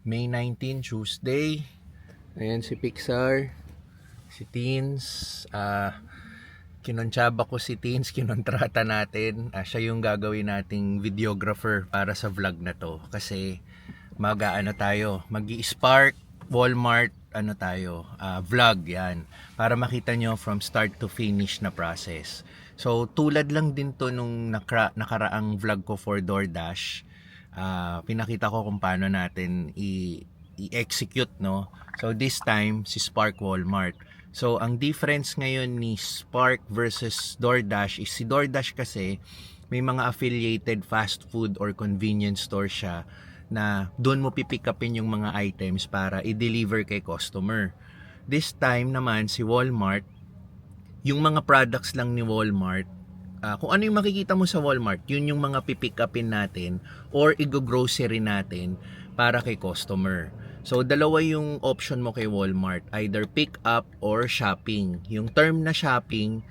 May 19, Tuesday. Ayan si Pixar, si Teens. Kinontsaba ko si Teens, kinontrata natin. Siya yung gagawin nating videographer para sa vlog na to. Kasi Magi-Spark, Walmart, vlog yan. Para makita nyo from start to finish na process. So tulad lang din to nung nakaraang vlog ko for DoorDash. Pinakita ko kung paano natin i-execute, no? So this time si Spark Walmart. So ang difference ngayon ni Spark versus DoorDash is si DoorDash kasi may mga affiliated fast food or convenience store siya na doon mo pipick upin yung mga items para i-deliver kay customer. This time naman si Walmart, yung mga products lang ni Walmart, kung ano yung makikita mo sa Walmart, yun yung mga pipick upin natin or i-grocery natin para kay customer. So dalawa yung option mo kay Walmart, either pick up or shopping. Yung term na shopping,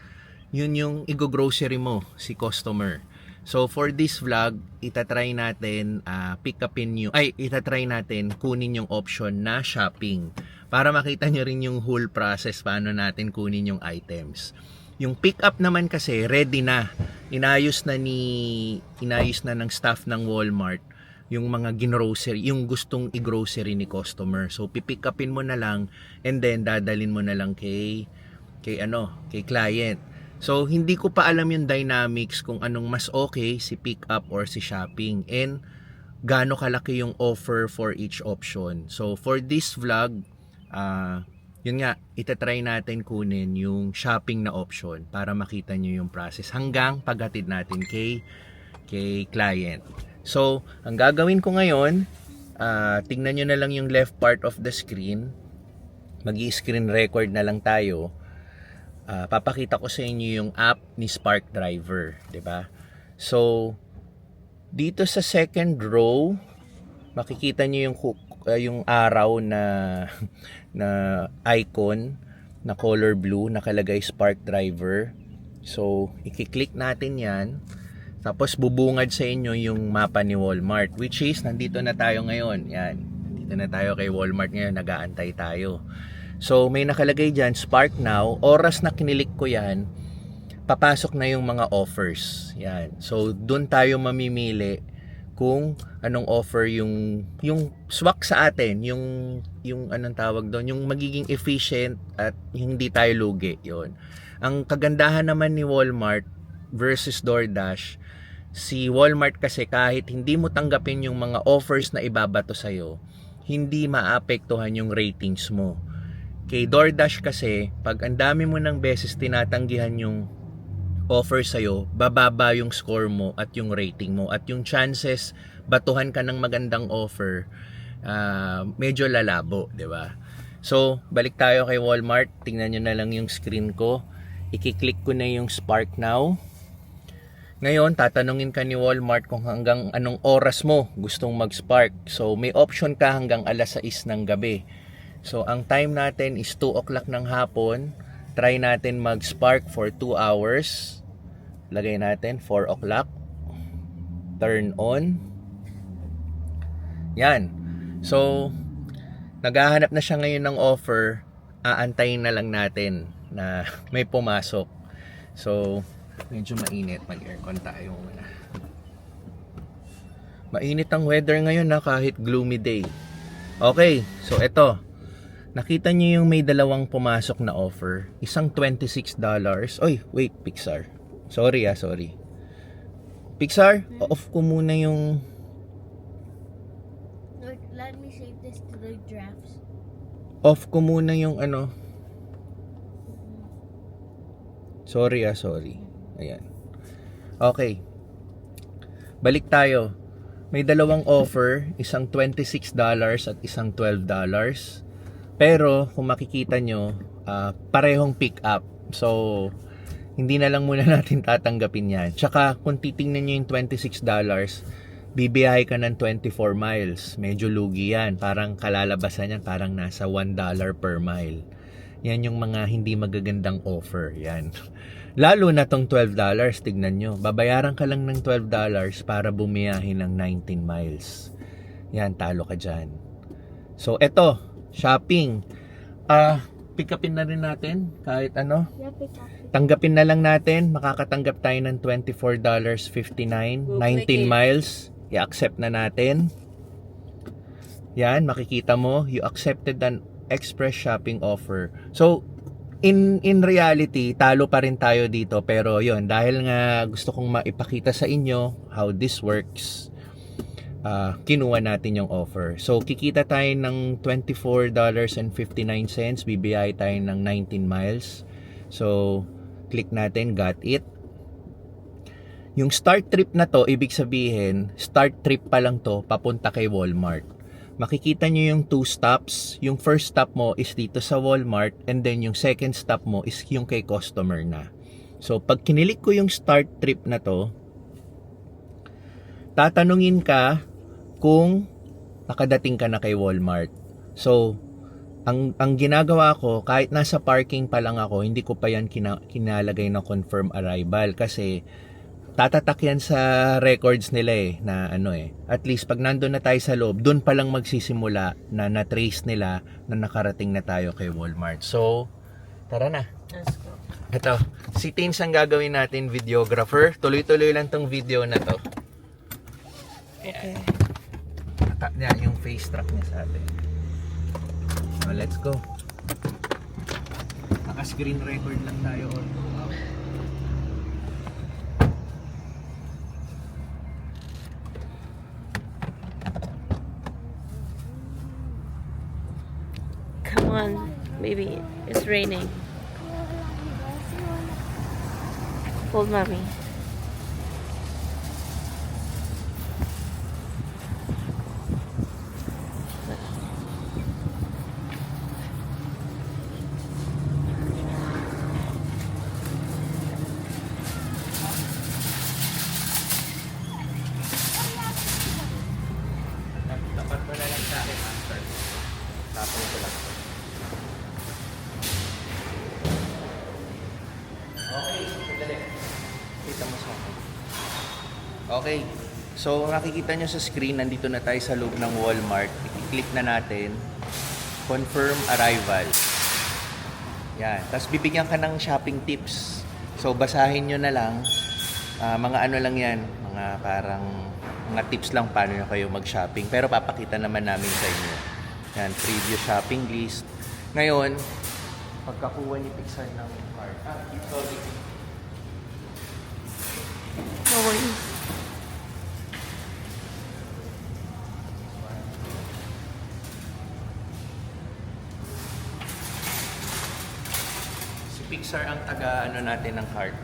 yun yung i-grocery mo si customer. So for this vlog, itatry natin itatry natin kunin yung option na shopping para makita nyo rin yung whole process paano natin kunin yung items. Yung pick up naman kasi ready na. Inayos na ng staff ng Walmart yung mga ginrocery, yung gustong i-grocery ni customer. So pipick upin mo na lang and then dadalhin mo na lang kay client. So hindi ko pa alam yung dynamics kung anong mas okay, si pick up or si shopping, and gaano kalaki yung offer for each option. So for this vlog, yun nga, itatry natin kunin yung shopping na option para makita nyo yung process hanggang paghatid natin kay client. So, ang gagawin ko ngayon, tingnan nyo na lang yung left part of the screen. Mag-i-screen record na lang tayo. Papakita ko sa inyo yung app ni Spark Driver, 'di ba? So, dito sa second row, makikita nyo yung araw na icon na color blue, nakalagay Spark Driver. So, i-click natin 'yan. Tapos bubungad sa inyo yung mapa ni Walmart, which is nandito na tayo ngayon. Yan. Dito na tayo kay Walmart ngayon, nag-aantay tayo. So, may nakalagay diyan Spark Now. Oras na kinilik ko 'yan, papasok na yung mga offers. Yan. So, doon tayo mamimili kung anong offer yung swak sa atin, yung anong tawag doon, yung magiging efficient at hindi tayo lugi, yon. Ang kagandahan naman ni Walmart versus DoorDash, si Walmart kasi kahit hindi mo tanggapin yung mga offers na ibabato sa'yo, hindi maapektuhan yung ratings mo. Kay DoorDash kasi, pag ang dami mo ng beses tinatanggihan yung offer sa'yo, bababa yung score mo at yung rating mo, at yung chances batuhan ka ng magandang offer, medyo lalabo, di ba? So, balik tayo kay Walmart. Tingnan nyo na lang yung screen ko. I-click ko na yung Spark Now. Ngayon, tatanungin ka ni Walmart kung hanggang anong oras mo gustong mag-spark. So, may option ka hanggang alas 6 ng gabi. So, ang time natin is 2 o'clock ng hapon. Try natin mag-spark for 2 hours. Lagay natin 4 o'clock. Turn on. Yan. So, naghahanap na siya ngayon ng offer. Aantayin na lang natin na may pumasok. So, medyo mainit. Mag-aircon tayo muna. Mainit ang weather ngayon na kahit gloomy day. Okay, so eto. Nakita niyo yung may dalawang pumasok na offer. Isang $26. Oy, wait, Pixar. Sorry. Pixar, off ko muna yung... Let me save this to the drafts. Off ko muna yung ano. Sorry. Ayan. Okay. Balik tayo. May dalawang offer, isang $26 at isang $12. Pero kung makikita nyo, parehong pick up. So, hindi na lang muna natin tatanggapin yan. Tsaka kung titingnan nyo yung $26, bibiyahe ka ng 24 miles. Medyo lugi yan. Parang kalalabasan yan, parang nasa $1 per mile. Yan yung mga hindi magagandang offer. Yan. Lalo na tong $12, tignan nyo. Babayaran ka lang ng $12 para bumiyahe ng 19 miles. Yan, talo ka dyan. So, eto, shopping. Pick upin na rin natin kahit ano. Yeah, pick up. Tanggapin na lang natin, makakatanggap tayo ng $24.59, We'll click 19 it. miles. I-accept na natin. Yan, makikita mo, you accepted an express shopping offer. So, in reality, talo pa rin tayo dito. Pero yon, dahil nga gusto kong maipakita sa inyo how this works, kinuha natin yung offer. So, kikita tayo ng $24.59, bibiyay tayo ng 19 miles. So, click natin, got it. Yung start trip na to, ibig sabihin, start trip pa lang to, papunta kay Walmart. Makikita nyo yung 2 stops. Yung first stop mo is dito sa Walmart, and then yung second stop mo is yung kay customer na. So, pag kinilik ko yung start trip na to, tatanungin ka kung nakadating ka na kay Walmart. So, ang ginagawa ko, kahit nasa parking pa lang ako, hindi ko pa yan kinalagay na confirm arrival kasi tatatak yan sa records nila na at least pag nandun na tayo sa loob, dun pa lang magsisimula na na-trace nila na nakarating na tayo kay Walmart. So, tara na. Let's go. Ito, si Tins ang gagawin natin videographer. Tuloy-tuloy lang tong video na to. Okay. Yan yung face track niya sa atin. So, let's go. Naka-screen record lang tayo all throughout. Come on, baby. It's raining. Hold mommy. Tapat mo na lang sa akin, master. Tapos ko lang. Okay, sandali. Kita mo sa akin. Okay. So, nakikita nyo sa screen, nandito na tayo sa loob ng Walmart. I-click na natin. Confirm arrival. Yan. Tapos bibigyan ka ng shopping tips. So, basahin nyo na lang. Mga ano lang yan. Mga parang mga tips lang paano nyo kayo mag-shopping. Pero papakita naman namin sa inyo. Yan. Previous shopping list. Ngayon, pagkakuha ni Pixar ng card. Sorry. No worries. Si Pixar ang taga natin ng card.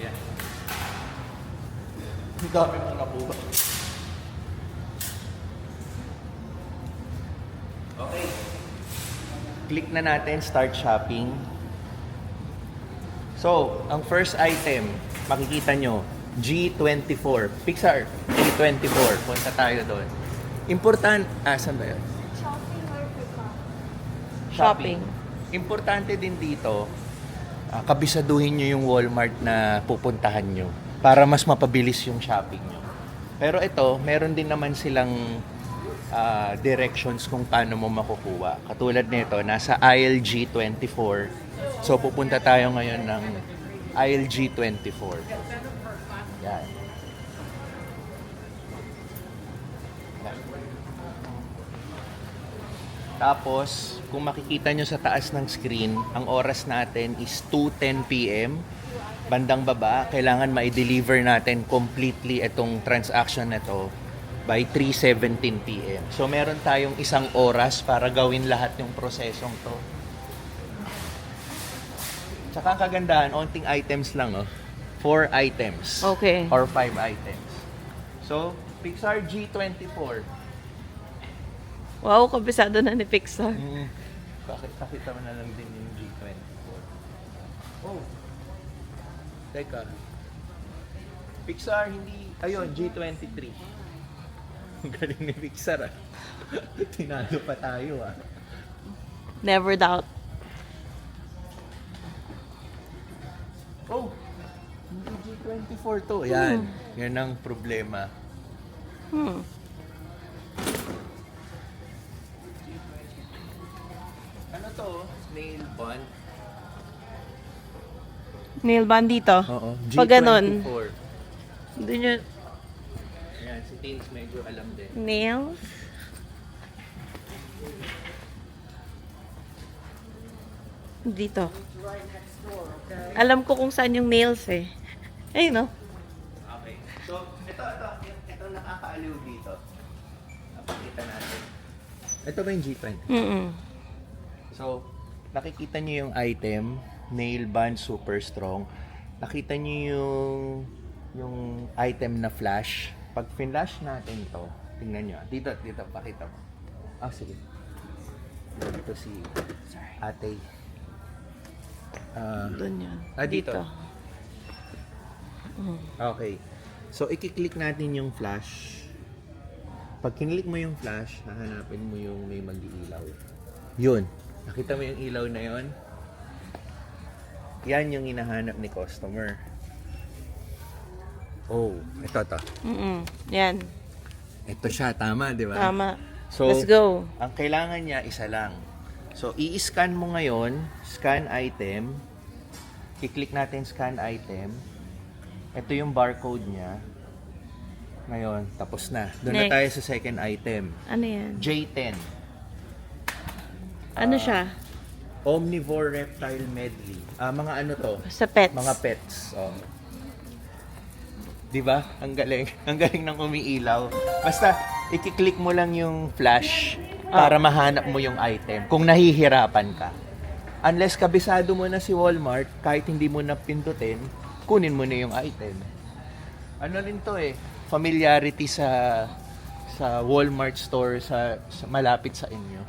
Ayan. Ang dami mong nakuha. Okay. Click na natin, start shopping. So, ang first item, makikita nyo, G24. Pixar, G24. Punta tayo doon. Saan ba yun? Shopping or pick up? Shopping. Importante din dito, kabisaduhin nyo yung Walmart na pupuntahan nyo para mas mapabilis yung shopping nyo. Pero ito, meron din naman silang directions kung paano mo makukuha. Katulad nito, nasa aisle G24. So, pupunta tayo ngayon ng aisle G24. Yan. Tapos, kung makikita nyo sa taas ng screen, ang oras natin is 2:10 p.m. Bandang baba, kailangan ma-deliver natin completely itong transaction na to by 3:17 p.m. So, meron tayong 1 oras para gawin lahat yung prosesong to. Tsaka ang kagandahan, onting items lang, 4 items. Okay. Or 5 items. So, Pixar G24. Wow, kabisado na ni Pixar. Bakit pakita mo na lang din yung G24? Oh. Teka. Pixar hindi... Ayun, G23. Ang galing ni Pixar Tinalo pa tayo Never doubt. Oh! Hindi G24 to. Yan. Yan ang problema. to, nail bond. Nail band dito. Oo. Pag ganon. Doon yun. Ayan, si Tins medyo alam din. Nails. Dito. Alam ko kung saan yung nails eh. Ayun no? Okay. So, ito nakakaaliw dito. Napakita natin. Ito ba yung G20? So, nakikita niyo yung item, nail band super strong. Nakita niyo yung item na flash. Pag flash natin to, tingnan niyo. Dito, pakita mo. Ah, sige. Dito si ate. Doon yun. Dito. Okay. So, i-click natin yung flash. Pag kinlik mo yung flash, hahanapin mo yung may mag-iilaw. Yun. Nakita mo yung ilaw na yun? Yan yung hinahanap ni customer. Oh, ito to. Yan. Ito siya, tama, di ba? Tama. So, Let's go. ang kailangan niya, isa lang. So, i-scan mo ngayon, scan item. I-click natin scan item. Ito yung barcode niya. Ngayon, tapos na. Doon na Next. tayo sa second item. Ano yan? J10. Ano siya? Omnivore Reptile Medley. Mga ano to? Sa pets. Mga pets. Oh. Di ba? Ang galing. Ang galing ng umiilaw. Basta, i-click mo lang yung flash para mahanap mo yung item. Kung nahihirapan ka. Unless kabisado mo na si Walmart, kahit hindi mo na pindutin, kunin mo na yung item. Ano rin to eh, familiarity sa Walmart store sa malapit sa inyo.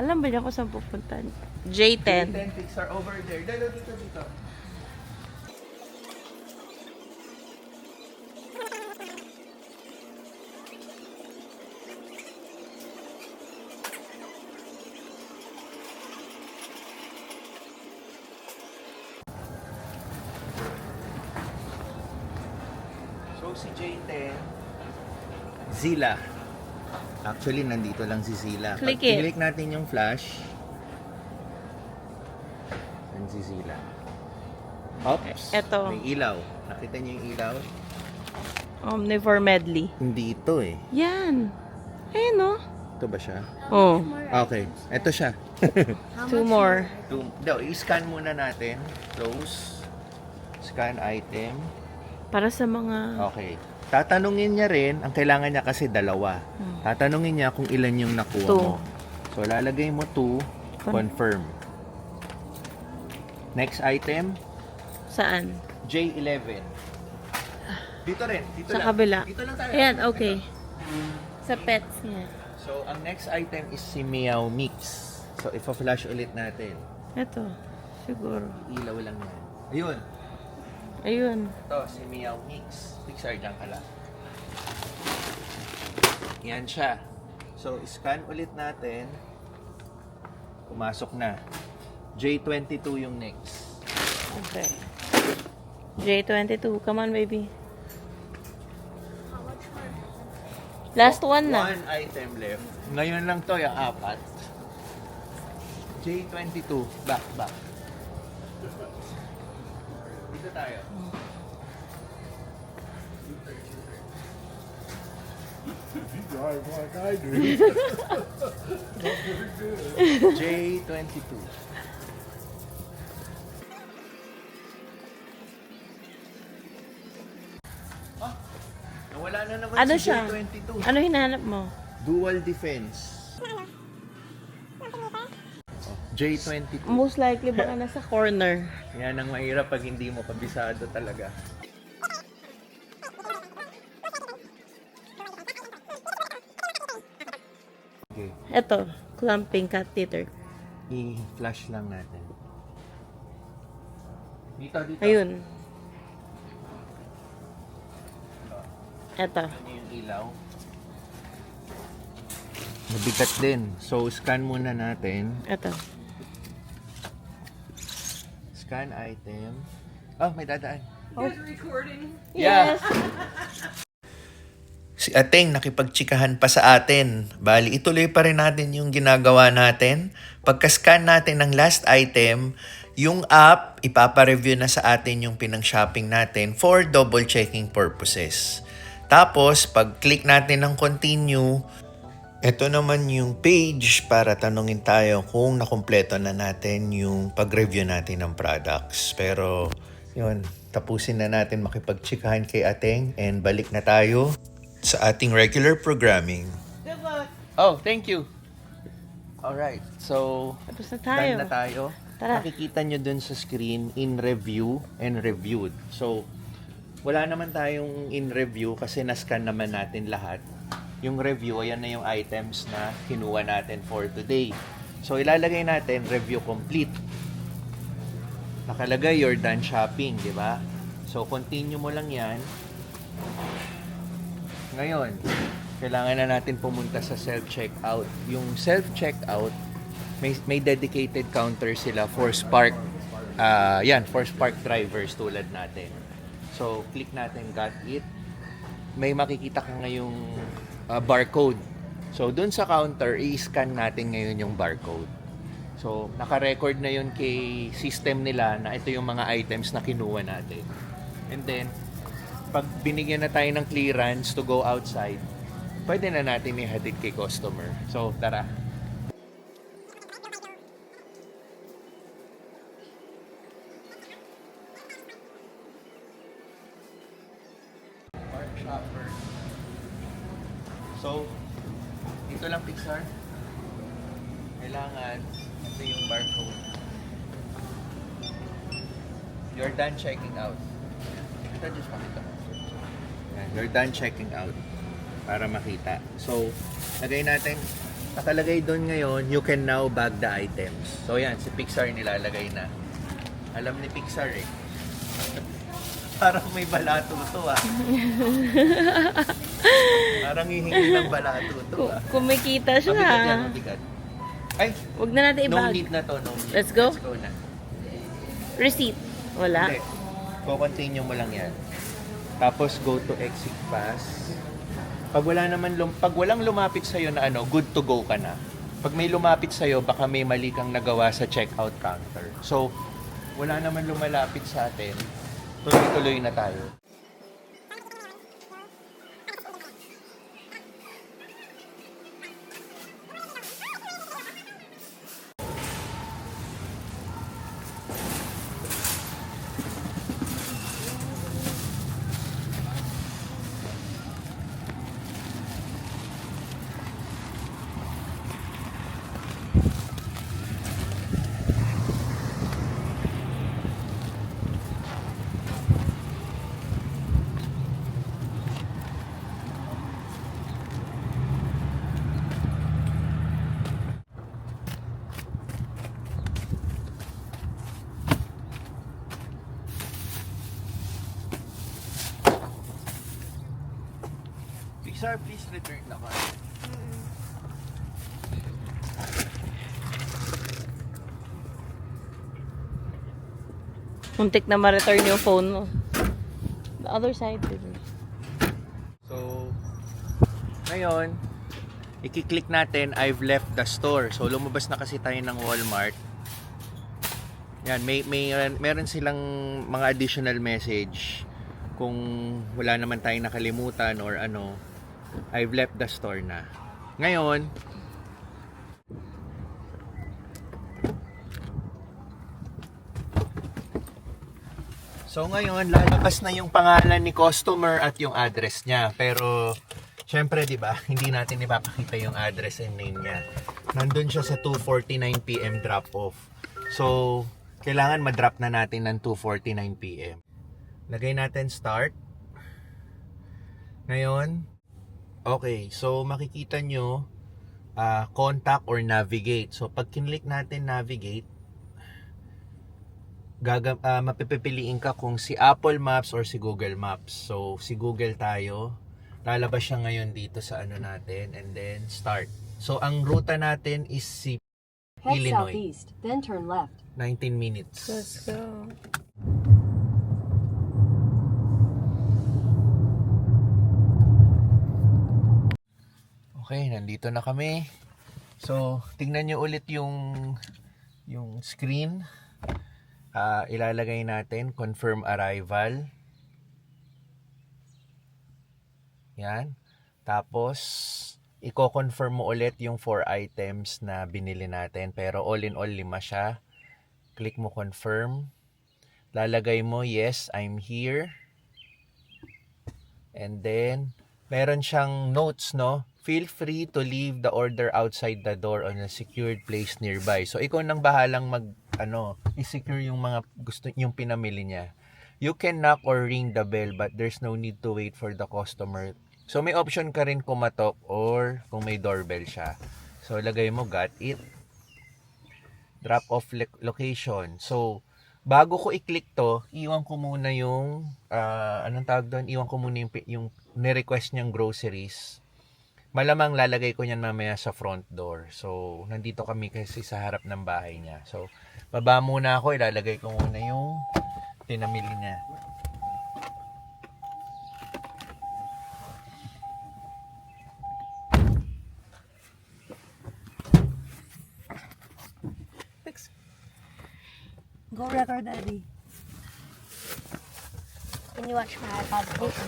Alam ba niya kung saan pupunta? J10. J10 Pixar over there. Dito. So si J10, Zilla. Actually, nandito lang si Zilla. Click Pag it. click natin yung flash, yan si Zilla. Oops. Eto. May ilaw. Nakita niyo yung ilaw? Omnivore medley. Hindi ito eh. Yan. Ayun no? Ito ba siya? Oh. Okay. Ito siya. Two more. I-scan muna natin. Close. Scan item. Para sa mga... Okay. Tatanungin niya rin, ang kailangan niya kasi dalawa. Tatanungin niya kung ilan yung nakuha Two. mo. So, lalagay mo 2, confirm. Next item, Saan? J11. Dito rin, dito Sa lang. kabila. Dito lang tayo. Ayan, okay. Ito. Sa pets niya. So, ang next item is si Meow Mix. So, ipa-flash ulit natin. Ito. Siguro. Ilaw lang yan. Ayun. Ayun. Ito, si Meow Mix. Pixar dyan ka lang. Yan siya. So, scan ulit natin. Pumasok na. J22 yung next. Okay. J22. Come on, baby. Last one na. One item left. Ngayon lang to, yung 4. J22. Back. Dito tayo. Drive like I do. J22. Nawala na naman Ano si siya? J22. Ano hinahanap mo? Dual defense. J22. Most likely baka nasa corner. Yan ang mahirap pag hindi mo kabisado talaga. Okay. Ito. Clamping catheter. I-flash lang natin. Dito. Ayun. Ito. Ano yung ilaw? Mabigat din. So, scan muna natin. Ito. Scan item. Oh, may dadaan. Yes! Si Ateng nakipagtsikahan pa sa atin. Bali, ituloy pa rin natin yung ginagawa natin. Pagka-scan natin ng last item, yung app, ipapareview na sa atin yung pinang-shopping natin for double checking purposes. Tapos, pag-click natin ng continue, ito naman yung page para tanungin tayo kung nakumpleto na natin yung pag-review natin ng products. Pero, yun, tapusin na natin makipagtsikahan kay Ateng and balik na tayo sa ating regular programming. Oh, thank you. Alright, so Tapos na tayo. done na tayo. Tara. Makikita nyo dun sa screen, in review and reviewed. So, wala naman tayong in review kasi nascan naman natin lahat. Yung review, ayan na yung items na kinuha natin for today. So, ilalagay natin review complete. Nakalagay, you're done shopping, di ba? So, continue mo lang yan. Ngayon, kailangan na natin pumunta sa self-checkout. Yung self-checkout, may dedicated counter sila for Spark. For Spark drivers tulad natin. So, click natin got it. May makikita ka ngayong barcode. So, dun sa counter, i-scan natin ngayon yung barcode. So, naka-record na yun kay system nila na ito yung mga items na kinuha natin. And then, pag binigyan na tayo ng clearance to go outside, pwede na natin ihatid kay customer. So, tara. Park shopper. So, dito lang Pixar. Kailangan, ito yung barcode. You're done checking out. Ito, just makita mo. Yan, you're done checking out para makita. So, lagay natin, nakalagay doon ngayon, you can now bag the items. So, yan, si Pixar nilalagay na. Alam ni Pixar eh. Parang may balato to ah. Parang hihingi ng balato to ah. Kumikita siya. Mabigat yan, mabigat. Ay, Huwag na natin no i-bag. need na to, no need. Let's go. Let's go na. Receipt. Wala. Hindi. Continue mo lang yan. Tapos go to exit pass. Pag walang lumapit sa na good to go ka na. Pag may lumapit sa baka may mali kang nagawa sa checkout counter. So, wala naman lumalapit sa atin. Tuloy-tuloy na tayo. Sir, please return the car. Muntik na ma-return yung phone mo. The other side. So, ngayon, i-click natin, I've left the store. So, lumabas na kasi tayo ng Walmart. Yan, meron silang mga additional message kung wala naman tayong nakalimutan or ano. I've left the store na. Ngayon, lalabas na yung pangalan ni customer at yung address niya. Pero, syempre, di ba, hindi natin ipapakita yung address and name niya. Nandun siya sa 2:49 PM drop-off. So, kailangan ma-drop na natin ng 2:49 PM. Lagay natin start. Ngayon, okay, so makikita nyo contact or navigate. So pag kinlik natin navigate, mapipiliin ka kung si Apple Maps or si Google Maps. So si Google tayo, lalabas siya ngayon dito sa ano natin and then start. So ang ruta natin is si Head Illinois. southeast, then turn left. 19 minutes. Let's go. Okay, nandito na kami. So, tingnan nyo ulit yung screen. Ilalagay natin, confirm arrival. Yan. Tapos, i-confirm mo ulit yung 4 items na binili natin. Pero all in all, 5 siya. Click mo confirm. Lalagay mo, yes, I'm here. And then, meron siyang notes, no? Feel free to leave the order outside the door on a secured place nearby. So, ikaw nang bahalang i-secure yung mga yung pinamili niya. You can knock or ring the bell but there's no need to wait for the customer. So, may option ka rin kumatok or kung may doorbell siya. So, lagay mo, got it. Drop off location. So, bago ko i-click to, iwan ko muna yung, anong tawag doon? Iwan ko muna yung ni-request niyang groceries. Malamang lalagay ko niyan mamaya sa front door. So, nandito kami kasi sa harap ng bahay niya. So, baba muna ako, ilalagay ko muna yung pinamili niya. Go record, Daddy. Can you watch my iPod, please?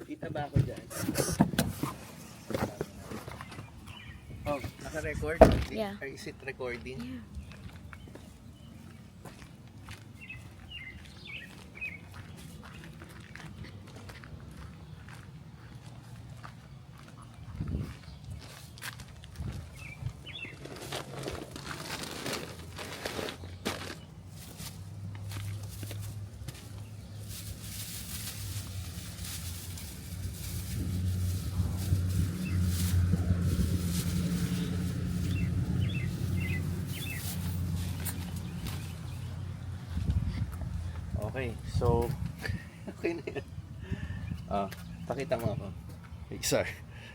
Kita ba ako dyan? Oh, naka-record? Yeah. Or is it recording? Yeah. Okay, so okay na yan. Pakita mo ako. Pixar.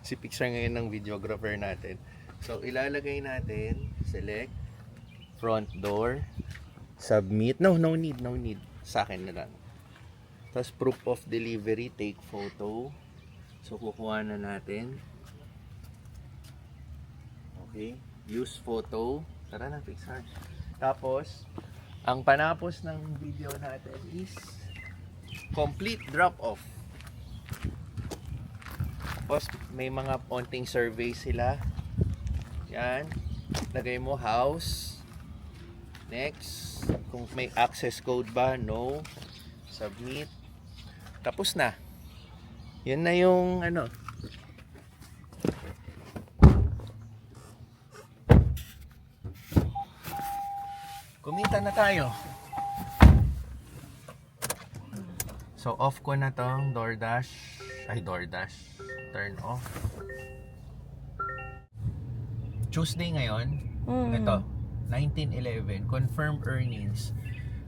Si Pixar ngayon ng videographer natin. So, ilalagay natin, select, front door, submit. No need. Sa akin na lang. Tapos, proof of delivery, take photo. So, kukuha na natin. Okay, use photo. Tara na, Pixar. Tapos, ang panapos ng video natin is complete drop-off. Tapos may mga onting survey sila. Yan. Lagay mo house. Next. Kung may access code ba, no. Submit. Tapos na. Yan na yung kumita na tayo. So, off ko na tong DoorDash. Turn off. Tuesday ngayon. Ito. 19/11. Confirm earnings.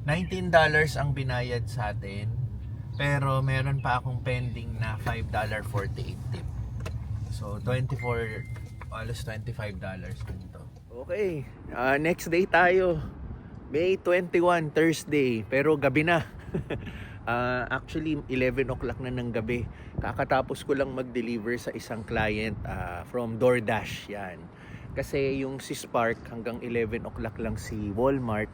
$19 ang binayad sa atin. Pero meron pa akong pending na $5.48 tip. So, almost $25 dito. Okay. Next day tayo. May 21, Thursday. Pero gabi na. Actually, 11 o'clock na ng gabi. Kakatapos ko lang mag-deliver sa isang client from DoorDash. Yan. Kasi yung si Spark hanggang 11 o'clock lang si Walmart.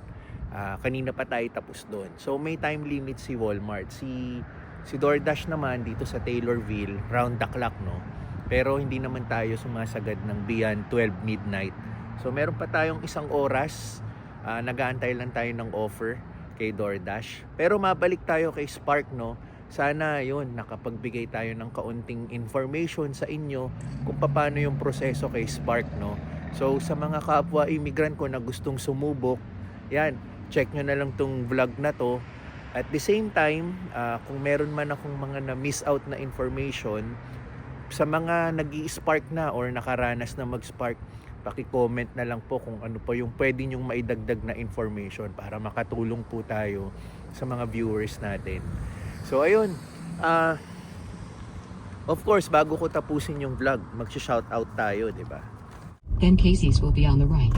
Kanina pa tayo tapos doon. So may time limit si Walmart. Si DoorDash naman dito sa Taylorville, round the clock, no? Pero hindi naman tayo sumasagad ng beyond 12 midnight. So meron pa tayong isang oras. Nag-aantay lang tayo ng offer kay DoorDash. Pero mabalik tayo kay Spark, no? Sana yun, nakapagbigay tayo ng kaunting information sa inyo kung paano yung proseso kay Spark, no? So sa mga kapwa immigrant ko na gustong sumubok, yan, check nyo na lang tong vlog na to. At the same time, kung meron man akong mga na-miss out na information, sa mga nag-i-spark na or nakaranas na mag-spark, paki-comment na lang po kung ano pa yung pwede nyong maidagdag na information para makatulong po tayo sa mga viewers natin. So ayun, of course, bago ko tapusin yung vlog, mag-shoutout tayo, di ba? Then Casey's will be on the right.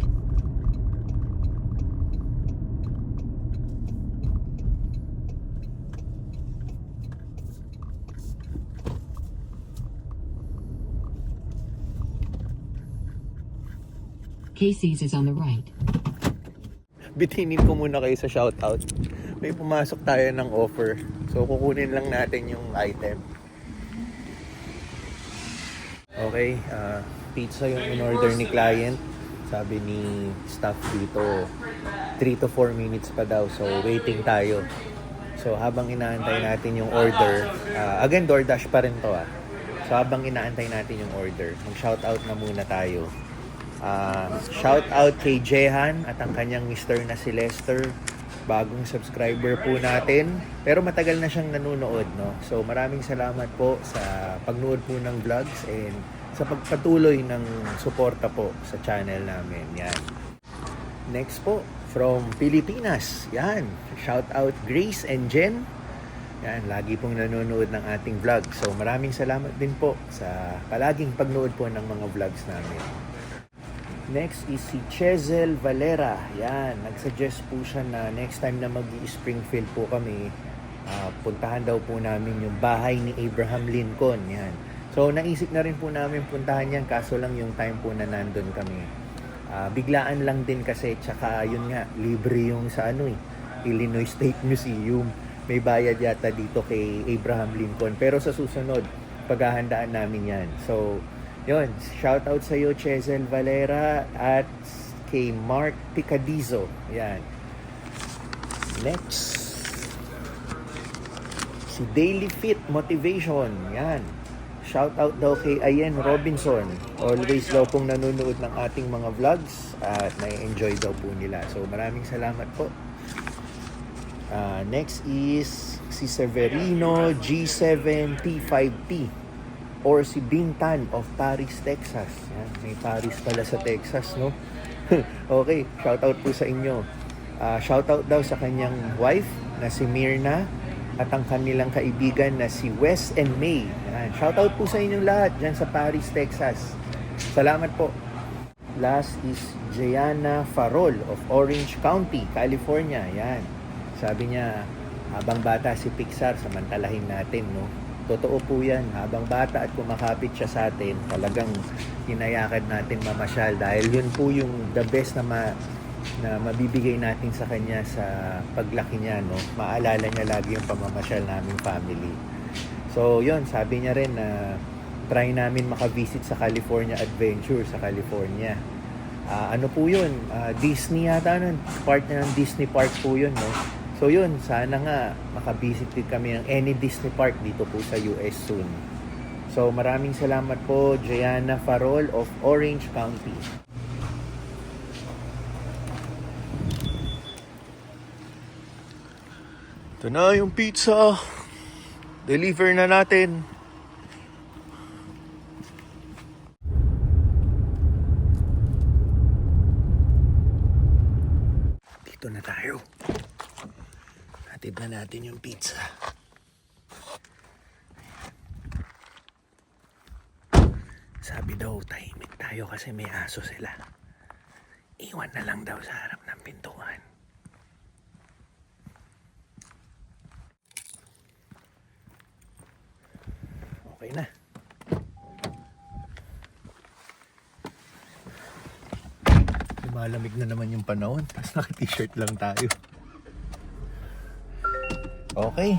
Casey's is on the right. Bitinin ko muna kayo sa shoutout. May pumasok tayo ng offer. So, kukunin lang natin yung item. Okay, pizza yung in-order ni client. Sabi ni staff dito, 3 to 4 minutes pa daw. So, waiting tayo. So, habang inaantay natin yung order, again, DoorDash pa rin to So, habang inaantay natin yung order, mag-shoutout na muna tayo. Shoutout kay Jehan at ang kanyang mister na si Lester. Bagong subscriber po natin. Pero matagal na siyang nanonood, no? So, maraming salamat po sa pagnood po ng vlogs and sa pagpatuloy ng suporta po sa channel namin. Yan. Next po, from Pilipinas. Yan. Shout out Grace and Jen. Yan, lagi pong nanonood ng ating vlog. So, maraming salamat din po sa palaging pagnood po ng mga vlogs namin. Next is si Chezel Valera. Yan, nagsuggest po siya na next time na mag-i-Springfield po kami, puntahan daw po namin yung bahay ni Abraham Lincoln. Yan. So, naisip na rin po namin puntahan yan, kaso lang yung time po na nandun kami. Biglaan lang din kasi, tsaka yun nga, libre yung sa Illinois State Museum. May bayad yata dito kay Abraham Lincoln. Pero sa susunod, paghahandaan namin yan. So, yun, shout out sa iyo, Chezel Valera, at kay Mark Picadizo. Yan. Next, si Daily Fit Motivation. Yan. Shout out daw kay Ayen Robinson. Always daw pong nanonood ng ating mga vlogs at na-enjoy daw po nila. So, maraming salamat po. Next is si Severino G7T5T or si Bintan of Paris, Texas. Yan, may Paris pala sa Texas, no? Okay, shout out po sa inyo. Shout out daw sa kanyang wife na si Mirna at ang kanilang kaibigan na si Wes and May. Yan, shout out po sa inyong lahat dyan sa Paris, Texas. Salamat po. Last is Gianna Farol of Orange County, California. Yan. Sabi niya, habang bata si Pixar, samantalahin natin, no? Totoo po yan. Habang bata at kumakapit siya sa atin, talagang hinayakad natin mamasyal dahil yun po yung the best na mabibigay natin sa kanya sa paglaki niya, no? Maalala niya lagi yung pamamasyal naming family. So, yun, sabi niya rin na try namin makavisit sa California Adventure sa California. Ano po yun? Disney yata nun. Part na ng Disney Park po yun, no? So yun, sana nga makavisit din kami ng any Disney Park dito po sa US soon. So maraming salamat po, Gianna Farol of Orange County. Ito na yung pizza. Deliver na natin. Dito na tayo. Hatid na natin yung pizza. Sabi daw, tahimik tayo kasi may aso sila. Iwan na lang daw sa harap ng pintuan. Okay na. Lumalamig na naman yung panahon, tapos naka-t-shirt lang tayo. Okay.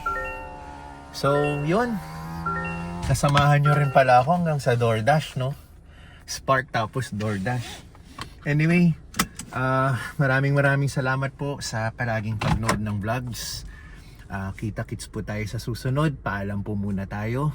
So, yun. Kasamahan nyo rin pala ako hanggang sa DoorDash, no? Spark tapos DoorDash. Anyway, maraming salamat po sa palaging pagnood ng vlogs. Kita-kits po tayo sa susunod. Paalam po muna tayo.